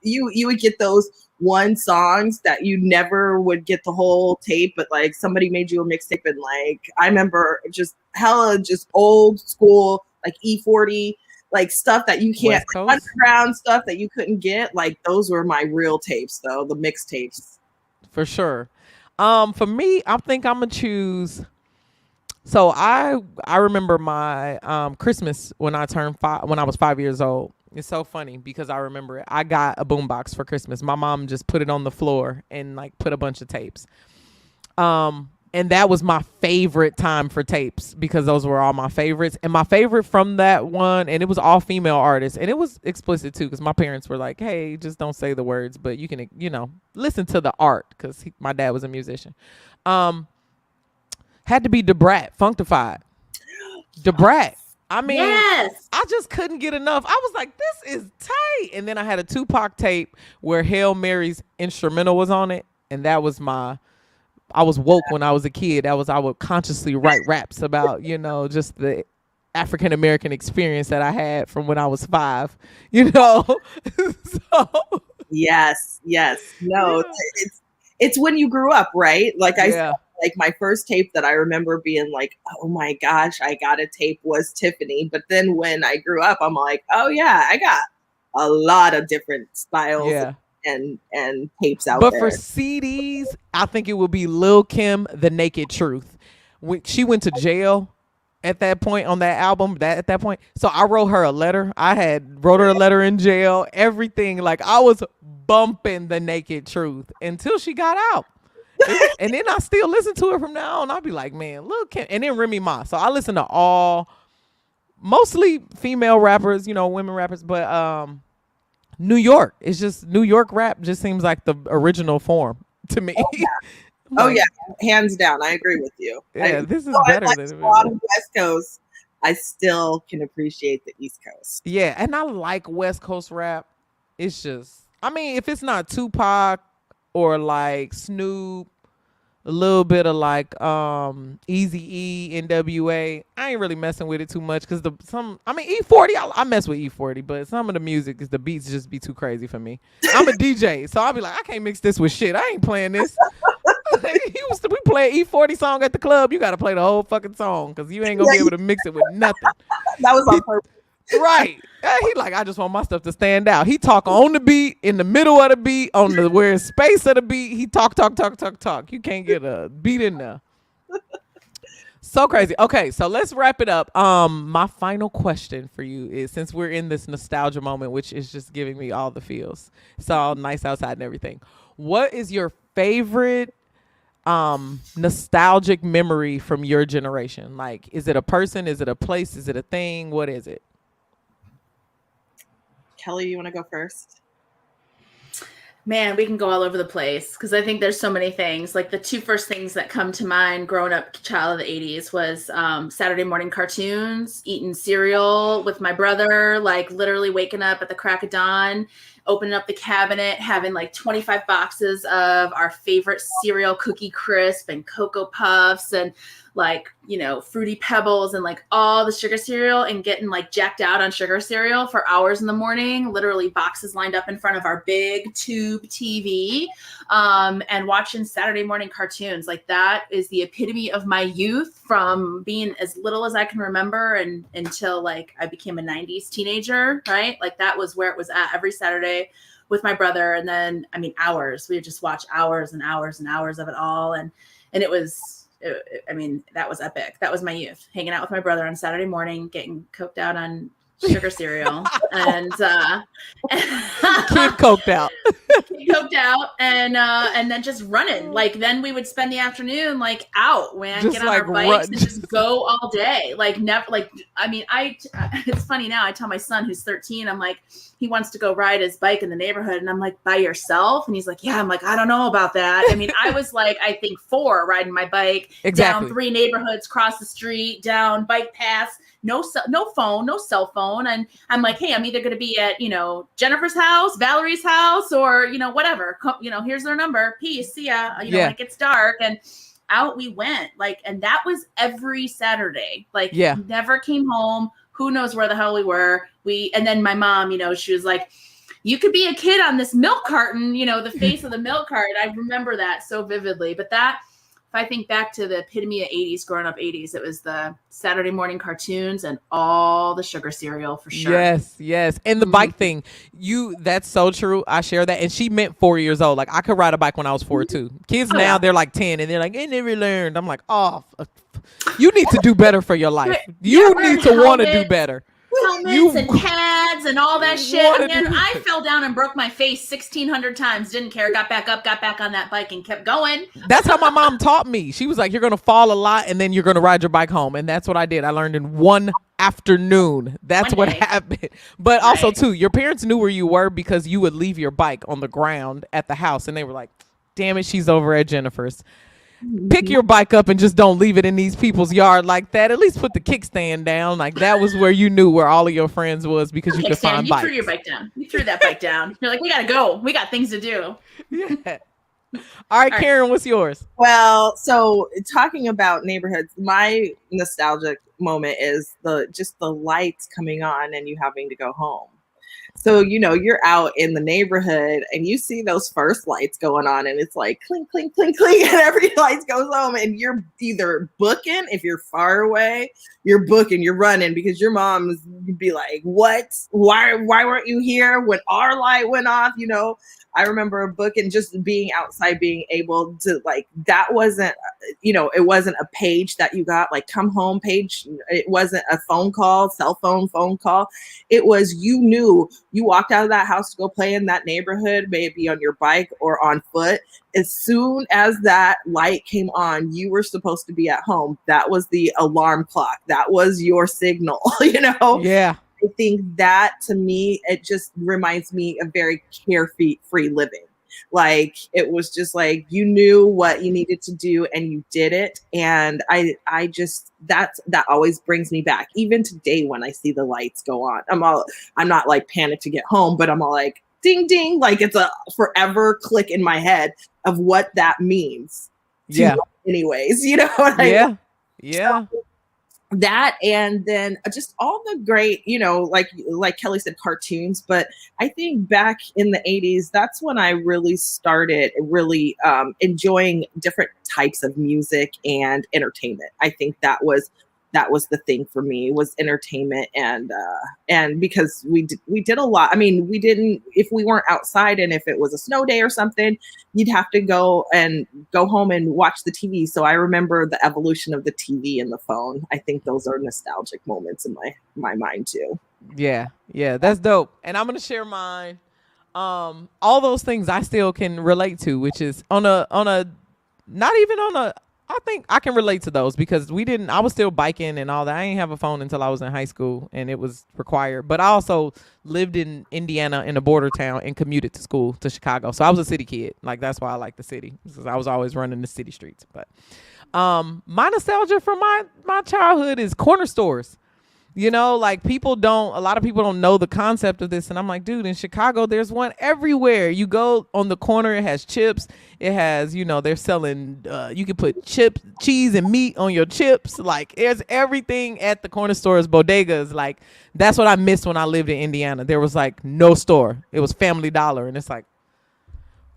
you would get those one songs that you never would get the whole tape, but like somebody made you a mixtape. And like, I remember just hella just old school, like E40, like stuff that you can't, underground stuff that you couldn't get. Like those were my real tapes though, the mixtapes. For sure. For me, I think I'm gonna choose. So I remember my Christmas when I turned 5, when I was 5 years old. It's so funny because I remember it. I got a boombox for Christmas. My mom just put it on the floor and like put a bunch of tapes. And that was my favorite time for tapes because those were all my favorites. And my favorite from that one, and it was all female artists, and it was explicit too because my parents were like, hey, just don't say the words, but you can, listen to the art because my dad was a musician. Had to be Debrat, Functified. Debrat. I mean, yes. I just couldn't get enough. I was like, this is tight. And then I had a Tupac tape where Hail Mary's instrumental was on it. And that was I was woke when I was a kid. I would consciously write raps about, just the African American experience that I had from when I was 5, So. Yes. No, it's when you grew up, right? Like like my first tape that I remember being like, oh my gosh, I got a tape was Tiffany. But then when I grew up, I'm like, oh yeah, I got a lot of different styles and tapes out there. But for CDs, I think it would be Lil' Kim, The Naked Truth. When she went to jail at that point on that album, at that point. So I wrote her a letter. Wrote her a letter in jail, everything. Like I was bumping The Naked Truth until she got out. And then I still listen to it from now on. I'll be like, man, look, and then Remy Ma. So I listen to mostly female rappers, women rappers, but New York. It's just New York rap just seems like the original form to me. Oh yeah, hands down. I agree with you. Yeah, this is better than a lot of West Coast. I still can appreciate the East Coast. Yeah, and I like West Coast rap. It's just, I mean, if it's not Tupac or like Snoop, a little bit of like Eazy-E, NWA, I ain't really messing with it too much because E40, I mess with E40, but some of the music the beats just be too crazy for me. I'm a DJ, so I'll be like, I can't mix this with shit. I ain't playing this. We play an E40 song at the club. You got to play the whole fucking song because you ain't gonna be able to mix it with nothing. That was on purpose. Right. He like, I just want my stuff to stand out. He talk on the beat, in the middle of the beat, on the where space of the beat. He talk. You can't get a beat in there. So crazy. Okay, so let's wrap it up. My final question for you is, since we're in this nostalgia moment, which is just giving me all the feels. It's all nice outside and everything. What is your favorite nostalgic memory from your generation? Like, is it a person? Is it a place? Is it a thing? What is it? Kelly, you want to go first? Man, we can go all over the place because I think there's so many things. Like the two first things that come to mind growing up child of the 80s was Saturday morning cartoons, eating cereal with my brother, like literally waking up at the crack of dawn, opening up the cabinet, having like 25 boxes of our favorite cereal, Cookie Crisp and Cocoa Puffs and like, you know, Fruity Pebbles and like all the sugar cereal, and getting like jacked out on sugar cereal for hours in the morning, literally boxes lined up in front of our big tube TV, and watching Saturday morning cartoons. Like that is the epitome of my youth from being as little as I can remember and until like I became a 90s teenager, right? Like that was where it was at every Saturday with my brother. And then, I mean, hours, we would just watch hours and hours and hours of it all. And it was, I mean, that was epic. That was my youth, hanging out with my brother on Saturday morning, getting coked out on sugar cereal and Kid coked out. Coked out and then just running. Like then we would spend the afternoon like out, man, Just get on like our bikes run. and just go all day. Like never, like I mean, it's funny now. I tell my son who's 13, I'm like, he wants to go ride his bike in the neighborhood, and I'm like, by yourself? And he's like, yeah. I'm like, I don't know about that. I mean, I was like, I think 4 riding my bike down 3 neighborhoods, cross the street, down bike paths. No phone, no cell phone. And I'm like, hey, I'm either going to be at, you know, Jennifer's house, Valerie's house, or, you know, whatever. You know, here's their number. Peace. See ya. You know, when it gets dark. And out we went. Like, and that was every Saturday. Like, never came home. Who knows where the hell we were. And then my mom, you know, she was like, you could be a kid on this milk carton, you know, the face of the milk carton. I remember that so vividly. But that, if I think back to the epitome of 80s, growing up 80s, it was the Saturday morning cartoons and all the sugar cereal for sure. Yes. And the bike thing, that's so true. I share that. And she meant 4 years old. Like I could ride a bike when I was 4 too. Kids now, they're like 10 and they're like, they never learned. I'm like, oh, you need to do better for your life. You need to want to do better. Helmets and pads and all that shit. And I fell down and broke my face 1,600 times. Didn't care. Got back up, got back on that bike and kept going. That's how my mom taught me. She was like, you're going to fall a lot and then you're going to ride your bike home. And that's what I did. I learned in one afternoon. That's what happened. But also too, your parents knew where you were because you would leave your bike on the ground at the house. And they were like, damn it, she's over at Jennifer's. Pick your bike up and just don't leave it in these people's yard like that. At least put the kickstand down. Like that was where you knew where all of your friends was because you could find bikes. You threw your bike down. You threw that bike down. You're like, we got to go. We got things to do. Yeah. All right, Karen, what's yours? Well, so talking about neighborhoods, my nostalgic moment is the lights coming on and you having to go home. So, you know, you're out in the neighborhood and you see those first lights going on and it's like clink, clink, clink, clink, and every light goes home and you're either booking, if you're far away, you're booking, you're running because your mom's be like, what? Why weren't you here when our light went off? You know, I remember a book and just being outside, being able to like, that wasn't, you know, it wasn't a page that you got like come home page. It wasn't a phone call, cell phone call. It was, you knew you walked out of that house to go play in that neighborhood, maybe on your bike or on foot. As soon as that light came on, you were supposed to be at home. That was the alarm clock. That was your signal, you know? Yeah. I think that to me, it just reminds me of very carefree living. Like it was just like you knew what you needed to do and you did it. And I just that always brings me back. Even today when I see the lights go on, I'm not like panicked to get home, but I'm all like ding ding, like it's a forever click in my head of what that means. Yeah. Anyways, you know what I mean? Yeah. So, that and then just all the great, you know, like Kelly said, cartoons. But I think back in the 80s, that's when I really started enjoying different types of music and entertainment. I think that was that was the thing for me, was entertainment. And because we did a lot. I mean, we didn't, if we weren't outside and if it was a snow day or something, you'd have to go home and watch the TV. So I remember the evolution of the TV and the phone. I think those are nostalgic moments in my mind too. Yeah, that's dope. And I'm gonna share mine. All those things I still can relate to, which is on a not even on a, I think I can relate to those because I was still biking and all that. I didn't have a phone until I was in high school and it was required. But I also lived in Indiana in a border town and commuted to school to Chicago. So I was a city kid. Like, that's why I like the city, because I was always running the city streets. But my nostalgia from my childhood is corner stores. You know, like a lot of people don't know the concept of this. And I'm like, dude, in Chicago, there's one everywhere. You go on the corner, it has chips. It has, they're selling, you can put chips, cheese and meat on your chips. Like, there's everything at the corner stores, bodegas. Like, that's what I missed when I lived in Indiana. There was like no store. It was Family Dollar. And it's like,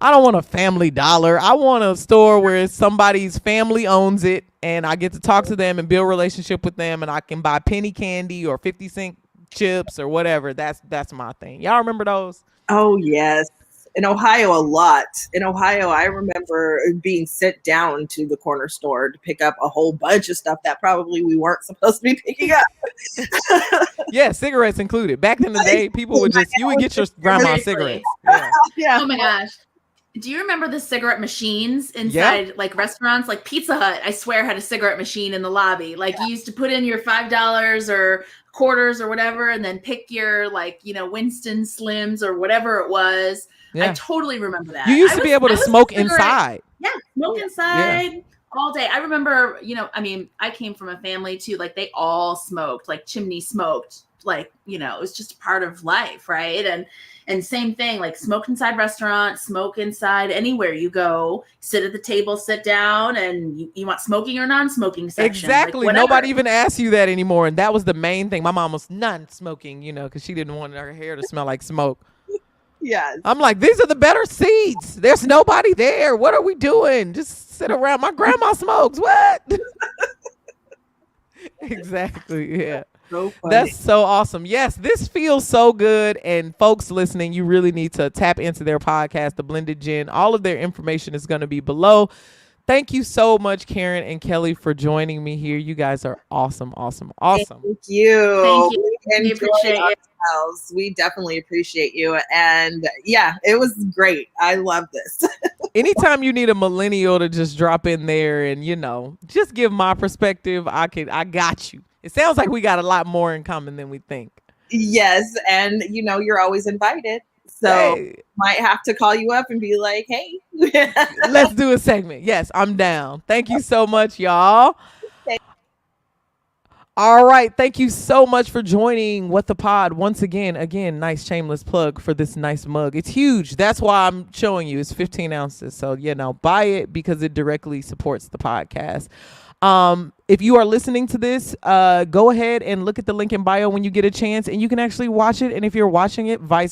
I don't want a Family Dollar. I want a store where somebody's family owns it and I get to talk to them and build a relationship with them and I can buy penny candy or 50-cent chips or whatever. That's my thing. Y'all remember those? Oh, yes. In Ohio, a lot. In Ohio, I remember being sent down to the corner store to pick up a whole bunch of stuff that probably we weren't supposed to be picking up. Yeah, cigarettes included. Back in the day, people would you would get your grandma cigarettes. Yeah. Yeah. Oh my gosh. Do you remember the cigarette machines inside like restaurants? Like Pizza Hut, I swear, had a cigarette machine in the lobby. Like you used to put in your $5 or quarters or whatever and then pick your Winston Slims or whatever it was. Yeah. I totally remember that. You used to be able to smoke inside. Yeah, smoke inside all day. I remember, I came from a family too. Like they all smoked, like chimney smoked. Like, it was just part of life, right? And same thing, like smoke inside restaurants, smoke inside anywhere you go, sit at the table, sit down, and you want smoking or non-smoking section. Exactly. Like nobody even asks you that anymore. And that was the main thing. My mom was non-smoking, because she didn't want her hair to smell like smoke. Yes. I'm like, these are the better seats. There's nobody there. What are we doing? Just sit around. My grandma smokes. What? Exactly. Yeah. So funny. That's so awesome. Yes, this feels so good. And folks listening, you really need to tap into their podcast, The Blended Gen. All of their information is going to be below. Thank you so much, Karen and Kelly, for joining me here. You guys are awesome, awesome, awesome. Thank you. Thank you. We appreciate ourselves. We definitely appreciate you. And yeah, it was great. I love this. Anytime you need a millennial to just drop in there and, just give my perspective, I got you. It sounds like we got a lot more in common than we think. Yes. And, you're always invited. So might have to call you up and be like, hey. Let's do a segment. Yes, I'm down. Thank you so much, y'all. Okay. All right. Thank you so much for joining What the Pod. Once again, nice shameless plug for this nice mug. It's huge. That's why I'm showing you. It's 15 ounces. So, buy it because it directly supports the podcast. If you are listening to this, go ahead and look at the link in bio when you get a chance and you can actually watch it. And if you're watching it, vice